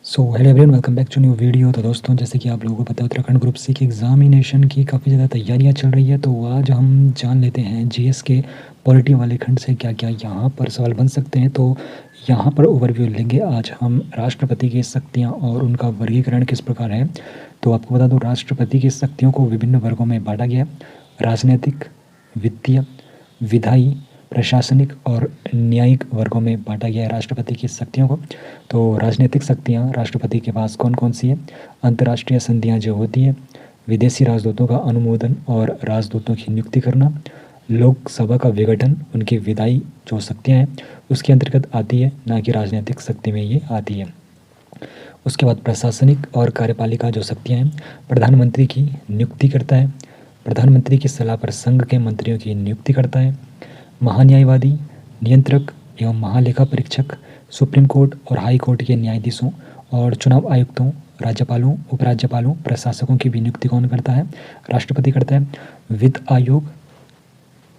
So hello everyone, welcome back to new video. तो दोस्तों, जैसे कि आप लोगों को पता है, उत्तराखंड ग्रुप सी की एग्जामिनेशन की काफ़ी ज़्यादा तैयारियां चल रही है। तो आज हम जान लेते हैं जीएस के पॉलिटी वाले खंड से क्या क्या यहाँ पर सवाल बन सकते हैं। तो यहाँ पर ओवरव्यू लेंगे आज हम राष्ट्रपति की शक्तियाँ और उनका वर्गीकरण किस प्रकार है। तो आपको बता दूँ, राष्ट्रपति की शक्तियों को विभिन्न वर्गों में बांटा गया है। राजनीतिक, वित्तीय, विधायी, प्रशासनिक और न्यायिक वर्गों में बांटा गया है राष्ट्रपति की शक्तियों को। तो राजनीतिक शक्तियाँ राष्ट्रपति के पास कौन कौन सी है? अंतर्राष्ट्रीय संधियाँ जो होती है, विदेशी राजदूतों का अनुमोदन और राजदूतों की नियुक्ति करना, लोकसभा का विघटन, उनकी विधायी जो शक्तियाँ हैं उसके अंतर्गत आती है, ना कि राजनीतिक शक्ति में ये आती है। उसके बाद प्रशासनिक और कार्यपालिका जो शक्तियाँ हैं, प्रधानमंत्री की नियुक्ति करता है, प्रधानमंत्री की सलाह पर संघ के मंत्रियों की नियुक्ति करता है, महान्यायवादी, नियंत्रक एवं महालेखा परीक्षक, सुप्रीम कोर्ट और हाई कोर्ट के न्यायाधीशों और चुनाव आयुक्तों, राज्यपालों, उपराज्यपालों, प्रशासकों की भी नियुक्ति कौन करता है? राष्ट्रपति करता है। वित्त आयोग,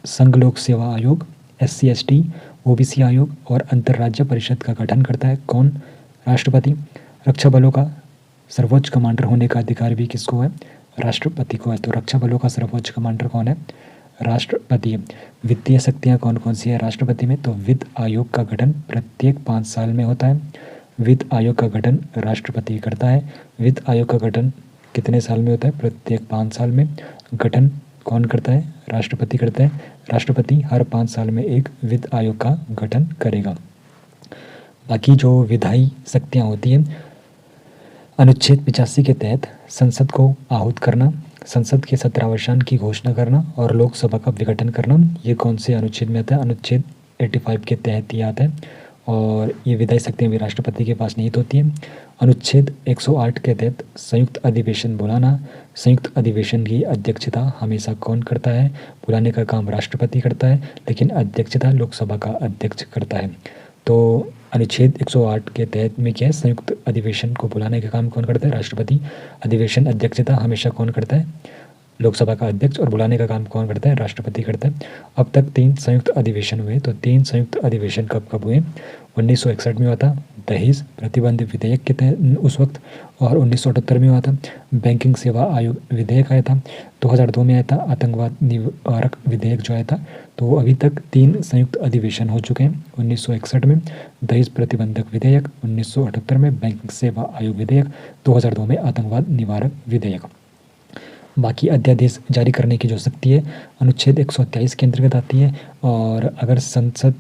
संघ लोक सेवा आयोग, SC/ST, OBC आयोग और अंतर्राज्य परिषद का गठन करता है कौन? राष्ट्रपति। रक्षा बलों का सर्वोच्च कमांडर होने का अधिकार भी किसको है? राष्ट्रपति को है। तो रक्षा बलों का सर्वोच्च कमांडर कौन है? राष्ट्रपति। वित्तीय शक्तियाँ कौन कौन सी है राष्ट्रपति में? तो वित्त आयोग का गठन प्रत्येक 5 साल में होता है। वित्त आयोग का गठन राष्ट्रपति करता है। वित्त आयोग का गठन कितने साल में होता है? प्रत्येक 5 साल में। गठन कौन करता है? राष्ट्रपति करता है। राष्ट्रपति हर 5 साल में एक वित्त आयोग का गठन करेगा। बाकी जो विधायी शक्तियाँ होती हैं, अनुच्छेद 85 के तहत संसद को आहूत करना, संसद के सत्रावसान की घोषणा करना और लोकसभा का विघटन करना, ये कौन से अनुच्छेद में आता है? अनुच्छेद 85 के तहत ये आता है। और ये विधायी शक्तियाँ भी राष्ट्रपति के पास निहित होती हैं। अनुच्छेद 108 के तहत संयुक्त अधिवेशन बुलाना, संयुक्त अधिवेशन की अध्यक्षता हमेशा कौन करता है? बुलाने का काम राष्ट्रपति करता है, लेकिन अध्यक्षता लोकसभा का अध्यक्ष करता है। तो अनुच्छेद 108 के तहत में क्या है? संयुक्त अधिवेशन को बुलाने का काम कौन करता है? राष्ट्रपति। अधिवेशन अध्यक्षता हमेशा कौन करता है? लोकसभा का अध्यक्ष। और बुलाने का काम कौन करता है? राष्ट्रपति करता है। अब तक 3 संयुक्त अधिवेशन हुए। तो 3 संयुक्त अधिवेशन कब कब हुए? 1961 में हुआ था दहेज प्रतिबंध विधेयक के तहत उस वक्त, और 1978 में हुआ था बैंकिंग सेवा आयोग विधेयक आया था। 2002 में आया था आतंकवाद निवारक विधेयक जो आया था। तो अभी तक 3 संयुक्त अधिवेशन हो चुके हैं। 1961 में दहेज प्रतिबंधक विधेयक, 1978 में बैंकिंग सेवा आयोग विधेयक, 2002 में आतंकवाद निवारक विधेयक। बाकी अध्यादेश जारी करने की जो शक्ति है अनुच्छेद 123 के अंतर्गत आती है। और अगर संसद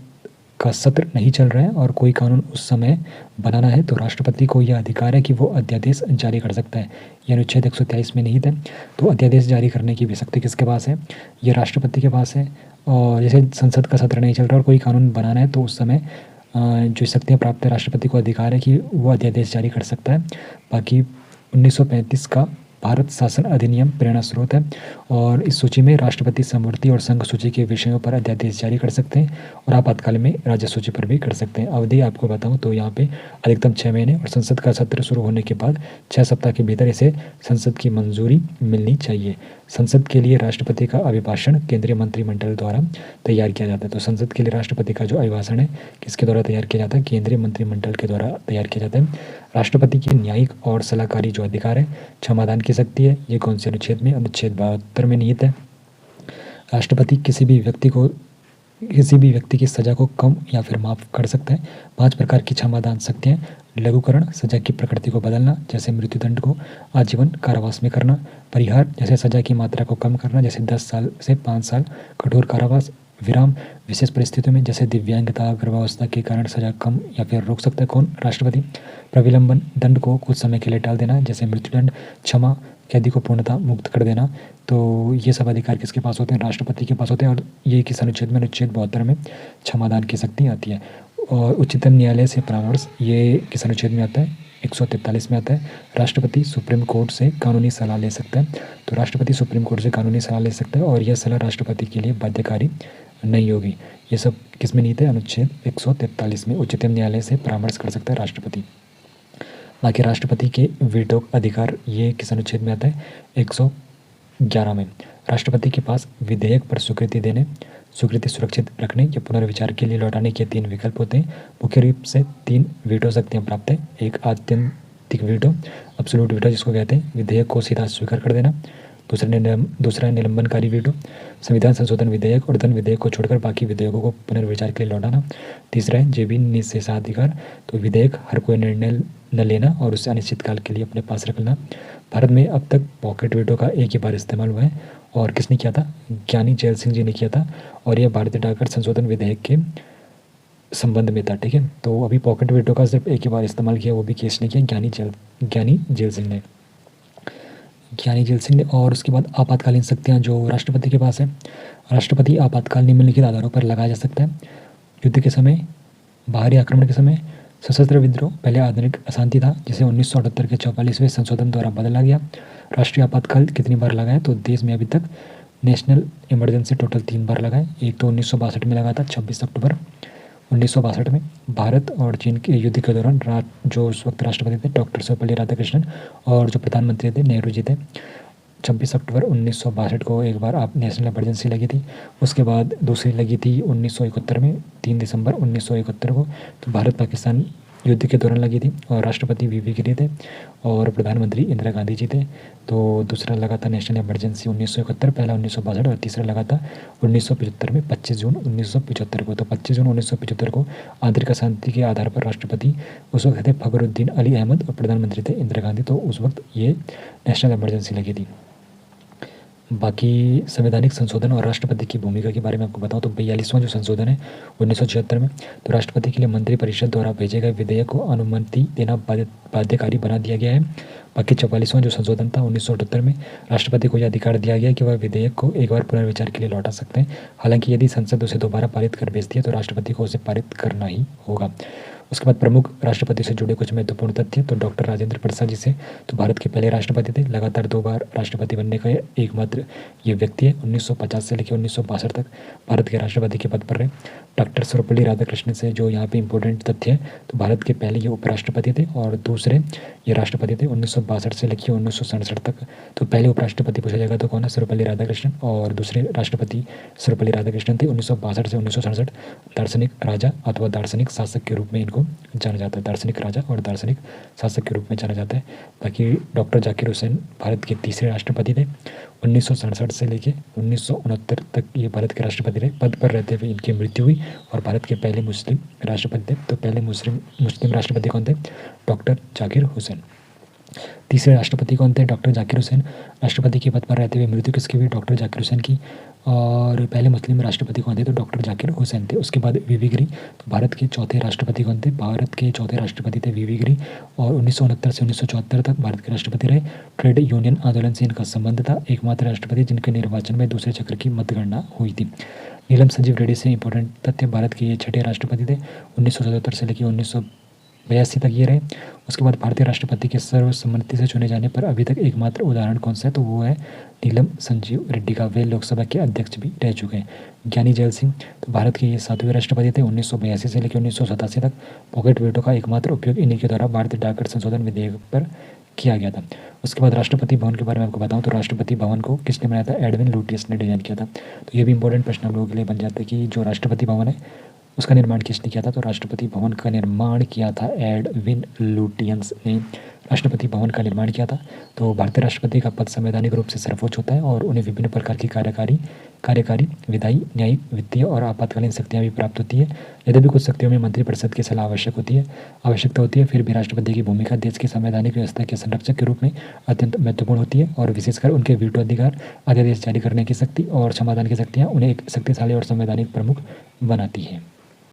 का सत्र नहीं चल रहा है और कोई कानून उस समय बनाना है तो राष्ट्रपति को यह अधिकार है कि वो अध्यादेश जारी कर सकता है। ये अनुच्छेद 123 में निहित है। तो अध्यादेश जारी करने की भी शक्ति किसके पास है? ये राष्ट्रपति के पास है। और जैसे संसद का सत्र नहीं चल रहा और कोई कानून बनाना है तो उस समय जो शक्तियाँ प्राप्त है राष्ट्रपति को अधिकार है कि वो अध्यादेश जारी कर सकता है। बाकी 1935 का भारत शासन अधिनियम प्रेरणा स्रोत है। और इस सूची में राष्ट्रपति समवर्ती और संघ सूची के विषयों पर अध्यादेश जारी कर सकते हैं और आपातकाल में राज्य सूची पर भी कर सकते हैं। अवधि आपको बताऊं तो यहाँ पे अधिकतम 6 महीने और संसद का सत्र शुरू होने के बाद 6 सप्ताह के भीतर इसे संसद की मंजूरी मिलनी चाहिए। संसद के लिए राष्ट्रपति का अभिभाषण केंद्रीय मंत्रिमंडल द्वारा तैयार किया जाता है। तो संसद के लिए राष्ट्रपति का जो अभिभाषण है किसके द्वारा तैयार किया जाता है? केंद्रीय मंत्रिमंडल के द्वारा तैयार किया जाता है। राष्ट्रपति की न्यायिक और सलाहकारी जो अधिकार है, क्षमादान की शक्ति है, ये कौन से अनुच्छेद में? अनुच्छेद 72 में निहित है। राष्ट्रपति किसी भी व्यक्ति की सजा को कम या फिर माफ कर सकता है। 5 प्रकार की क्षमादान शक्तियाँ: लघुकरण, सजा की प्रकृति को बदलना, जैसे मृत्युदंड को आजीवन कारावास में करना; परिहार, जैसे सजा की मात्रा को कम करना, जैसे 10 साल से 5 साल कठोर कारावास; विराम, विशेष परिस्थितियों में जैसे दिव्यांगता, गर्भावस्था के कारण सजा कम या फिर रोक सकता है कौन? राष्ट्रपति। प्रविलंबन, दंड को कुछ समय के लिए टाल देना, जैसे मृत्युदंड; क्षमा, कैदी को पूर्णतः मुक्त कर देना। तो ये सब अधिकार किसके पास होते हैं? राष्ट्रपति के पास होते हैं। और ये किस अनुच्छेद में? अनुच्छेद 72 में क्षमादान की शक्ति आती है। और उच्चतम न्यायालय से परामर्श, ये किस अनुच्छेद में आता है? 143 में आता है। राष्ट्रपति सुप्रीम कोर्ट से कानूनी सलाह ले सकता है। तो राष्ट्रपति सुप्रीम कोर्ट से कानूनी सलाह ले सकता है और यह सलाह राष्ट्रपति के लिए बाध्यकारी नहीं होगी। ये सब किस में निहित है? अनुच्छेद 143 में उच्चतम न्यायालय से परामर्श कर सकता है राष्ट्रपति। बाकी राष्ट्रपति के वीटो अधिकार, ये किस अनुच्छेद में आता है? 111 में। राष्ट्रपति के पास विधेयक पर स्वीकृति देने, स्वीकृति सुरक्षित रखने या पुनर्विचार के लिए लौटाने के 3 विकल्प होते हैं। मुख्य रूप से 3 वीटो शक्तियाँ प्राप्त है। एक सार्वत्रिक वीटो, एब्सोल्यूट वीटो जिसको कहते हैं, विधेयक को सीधा स्वीकार कर देना। दूसरा निलंबनकारी वीटो, संविधान संशोधन विधेयक और धन विधेयक को छोड़कर बाकी विधेयकों को पुनर्विचार के लिए लौटाना। तीसरा है जेबी निषेधाधिकार, तो विधेयक हर कोई निर्णय न लेना और उसे अनिश्चित काल के लिए अपने पास रखना। भारत में अब तक पॉकेट वीटो का एक ही बार इस्तेमाल हुआ है और किसने किया था? ज्ञानी जैल सिंह जी ने किया था और यह भारतीय डाकघर संशोधन विधेयक के संबंध में था। ठीक है, तो अभी पॉकेट वीटो का सिर्फ एक ही बार इस्तेमाल किया, वो भी किसने किया? ज्ञानी जेल सिंह ने। और उसके बाद आपातकालीन शक्तियाँ जो राष्ट्रपति के पास है। राष्ट्रपति आपातकाल निम्नलिखित आधारों पर लगाया जा सकता है: युद्ध के समय, बाहरी आक्रमण के समय, सशस्त्र विद्रोह, पहले आधुनिक अशांति था जिसे 1978 के 44वें संशोधन द्वारा बदला गया। राष्ट्रीय आपातकाल कितनी बार लगा है? तो देश में अभी तक नेशनल इमरजेंसी टोटल 3 बार लगा है। एक तो 1962 में लगा था 26 अक्टूबर 1962 में। भारत और चीन के युद्ध के दौरान जो उस वक्त राष्ट्रपति थे डॉक्टर सर्वपल्ली राधाकृष्णन और जो प्रधानमंत्री थे नेहरू जी थे। 26 अक्टूबर 1962 को एक बार आप नेशनल इमरजेंसी लगी थी। उसके बाद दूसरी लगी थी 1971 में 3 दिसंबर 1971 को, तो भारत पाकिस्तान युद्ध के दौरान लगी थी और राष्ट्रपति वी गिरी थे और प्रधानमंत्री इंदिरा गांधी जी थे। तो दूसरा लगा था नेशनल इमरजेंसी 1971, पहला 1962 और तीसरा लगा था 1975 में 25 जून 1975 को। तो 25 जून 1975 को आंतरिक अशांति के आधार पर राष्ट्रपति उस वक्त थे फखरुद्दीन अली अहमद और प्रधानमंत्री थे इंदिरा गांधी। तो उस वक्त ये नेशनल इमरजेंसी लगी थी। बाकी संवैधानिक संशोधन और राष्ट्रपति की भूमिका के बारे में आपको बताऊं तो 42वां जो संशोधन है 1976 में, तो राष्ट्रपति के लिए मंत्रिपरिषद द्वारा भेजे गए विधेयक को अनुमति देना बाध्यकारी बना दिया गया है। बाकी 44वां जो संशोधन था 1978 में, राष्ट्रपति को यह अधिकार दिया गया कि वह विधेयक को एक बार पुनर्विचार के लिए लौटा सकते हैं। हालांकि यदि संसद उसे दोबारा पारित कर भेजती है तो राष्ट्रपति को उसे पारित करना ही होगा। उसके बाद प्रमुख राष्ट्रपति से जुड़े कुछ महत्वपूर्ण तथ्य, तो डॉक्टर राजेंद्र प्रसाद जी से, तो भारत के पहले राष्ट्रपति थे, लगातार 2 बार राष्ट्रपति बनने का एकमात्र ये व्यक्ति है। 1950 से लेकर 1962 तक भारत के राष्ट्रपति के पद पर रहे। डॉक्टर सर्वपल्ली राधाकृष्णन से जो यहाँ पे इंपॉर्टेंट तथ्य है, तो भारत के पहले ये उपराष्ट्रपति थे और दूसरे ये राष्ट्रपति थे 1962 से लेकर 1967 तक। तो पहले उपराष्ट्रपति पूछा जाएगा तो कौन है? सर्वपल्ली राधाकृष्णन, और दूसरे राष्ट्रपति सर्वपल्ली राधाकृष्णन थे 1962 से 1967। दार्शनिक राजा अथवा दार्शनिक शासक के रूप में इनको जाना जाता है, दार्शनिक राजा और दार्शनिक शासक के रूप में जाना जाता है। बाकी डॉक्टर जाकिर हुसैन भारत के तीसरे राष्ट्रपति थे। 1967 से लेकर 1969 तक ये भारत के राष्ट्रपति रहे। पद पर रहते हुए इनकी मृत्यु हुई और भारत के पहले मुस्लिम राष्ट्रपति थे। तो पहले मुस्लिम राष्ट्रपति कौन थे? डॉक्टर जाकिर हुसैन। तीसरे राष्ट्रपति कौन थे? डॉक्टर जाकिर हुसैन। राष्ट्रपति के पद पर रहते हुए मृत्यु किसकी हुई? डॉक्टर जाकिर हुसैन की। और पहले मुस्लिम राष्ट्रपति कौन थे? तो डॉक्टर जाकिर हुसैन थे। उसके बाद वी गिरी, तो भारत के चौथे राष्ट्रपति कौन थे? भारत के चौथे राष्ट्रपति थे वी गिरी और 1969 से 1974 तक भारत के राष्ट्रपति रहे। ट्रेड यूनियन आंदोलन से इनका संबंध था। एकमात्र राष्ट्रपति जिनके निर्वाचन में दूसरे चक्र की मतगणना हुई थी। नीलम संजीव रेड्डी से इंपॉर्टेंट तथ्य, भारत के ये छठे राष्ट्रपति थे। 1977 से लेकर 1982 तक ये रहे। उसके बाद भारतीय राष्ट्रपति के सर्वसम्मति से चुने जाने पर अभी तक एकमात्र उदाहरण कौन सा है? तो वो है नीलम संजीव रेड्डी का। वे लोकसभा के अध्यक्ष भी रह चुके हैं। ज्ञानी जैल सिंह, तो भारत के ये 7वें राष्ट्रपति थे। 1982 से लेकर 1987 तक पॉकेट वीटो का एकमात्र उपयोग इन्हीं के द्वारा भारतीय डाकघर संशोधन विधेयक पर किया गया था। उसके बाद राष्ट्रपति भवन के बारे में आपको बताऊं तो राष्ट्रपति भवन को किसने बनाया था? एडविन लुटियंस ने डिजाइन किया था। तो ये भी इंपॉर्टेंट प्रश्न आप लोगों के लिए बन जाता है कि जो राष्ट्रपति भवन है उसका निर्माण किसने किया था? तो राष्ट्रपति भवन का निर्माण किया था एडविन लुटियंस ने राष्ट्रपति भवन का निर्माण किया था। तो भारतीय राष्ट्रपति का पद संवैधानिक रूप से सर्वोच्च होता है और उन्हें विभिन्न प्रकार की कार्यकारी, विधायी, न्यायिक, वित्तीय और आपातकालीन शक्तियाँ भी प्राप्त होती है। यदि भी कुछ शक्तियों में मंत्रिपरिषद की सलाह आवश्यकता होती है, फिर भी राष्ट्रपति की भूमिका देश की संवैधानिक व्यवस्था के संरक्षक के रूप में अत्यंत महत्वपूर्ण होती है और विशेषकर उनके वीटो अधिकार, अध्यादेश जारी करने की शक्ति और समाधान की शक्तियाँ उन्हें एक शक्तिशाली और संवैधानिक प्रमुख बनाती है।